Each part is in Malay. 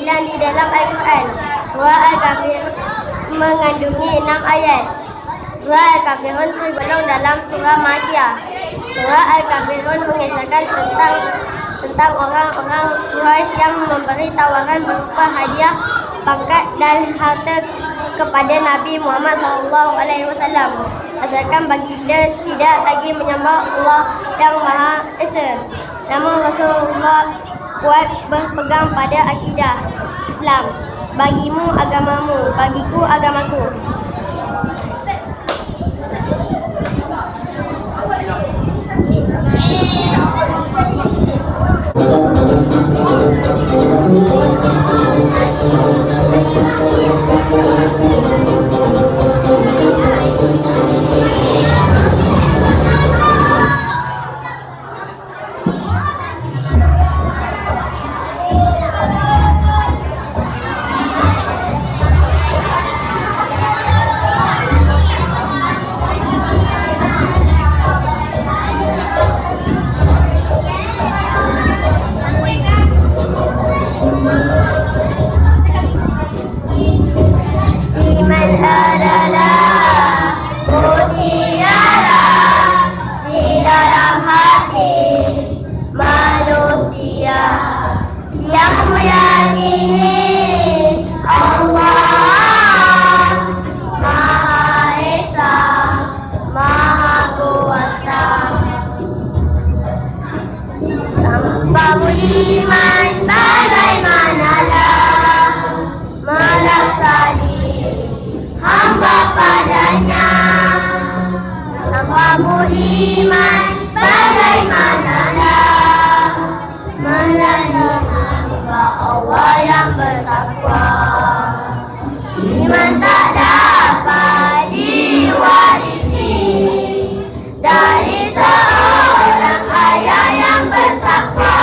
di dalam Al-Quran. Surah Al-Kafirun mengandungi 6 ayat. Surah Al-Kafirun tergolong dalam surah Makkiyah. Surah Al-Kafirun mengisahkan tentang orang-orang Quraisy yang memberi tawaran berupa hadiah, pangkat dan harta kepada Nabi Muhammad SAW, asalkan baginda tidak lagi menyembah Allah yang Maha Esa. Namun Rasulullah kuat berpegang pada akidah Islam. Bagimu agamamu, bagiku agamaku. Iman adalah mutiara di dalam hati manusia yang meyakini Allah Maha Esa, Maha Kuasa. Tanpa budiman bagaimanalah merasa hamba padanya. Tanpa budiman bagaimanalah merasa hamba Allah yang bertakwa. Iman tak dapat diwarisi dari seorang ayah yang bertakwa.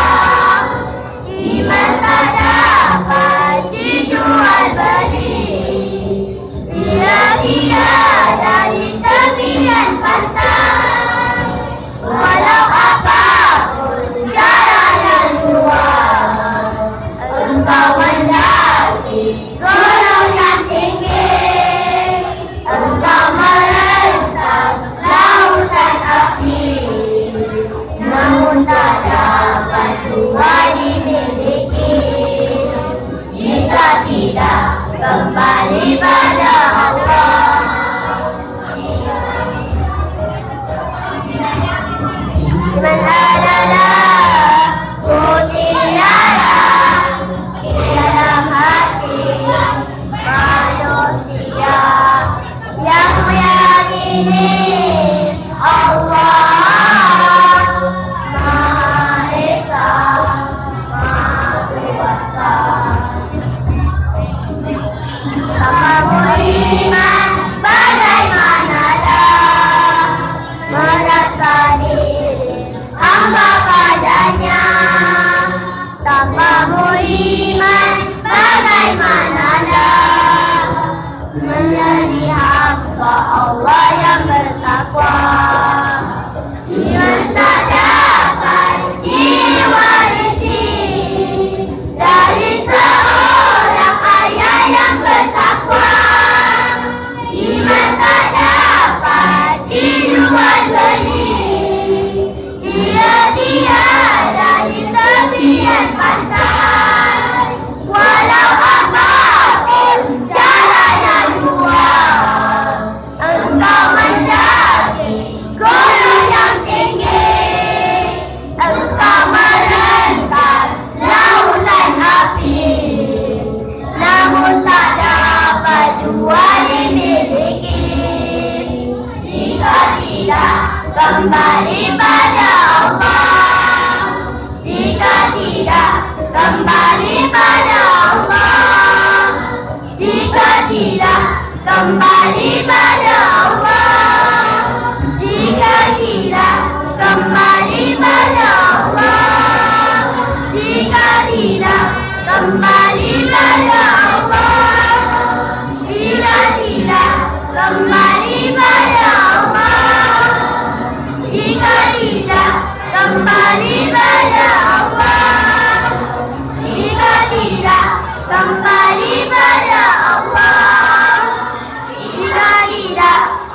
Iman tak dapat dijual beli. Ia tiada di tepian pantai, walau apapun cara dan luar. Engkau mendaki gunung yang tinggi, engkau merentas lautan api, namun tak dapat dua dimiliki jika tidak kembali pada Allah. Iman adalah mutiara di dalam hati manusia yang meyakini Allah Maha Esa, Maha Kuasa. Tanpa beriman bagaimanalah merasa diri hamba padanya. Tanpa beriman bagaimanalah menjadi hamba Allah yang bertakwa. Iman tak dapat diwarisi dari seorang ayah yang bertakwa. Iman tak dapat dijual beli. Ia tiada di tepian pantai, walau apapun cara dan luar. Engkau mendaki gunung yang tinggi, engkau merentas lautan api, namun tak dapat dua dimiliki jika tidak kembali pada Allah. Jika tidak kembali pada Allah. Jika tidak kembali pada Allah. Jika tidak kembali pada Allah. Jika tidak kembali pada Allah. Jika tidak kembali pada Allah. Jika tidak kembali pada Allah. Jika tidak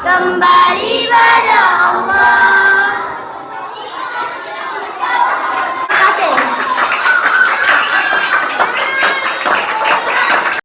kembali pada Allah.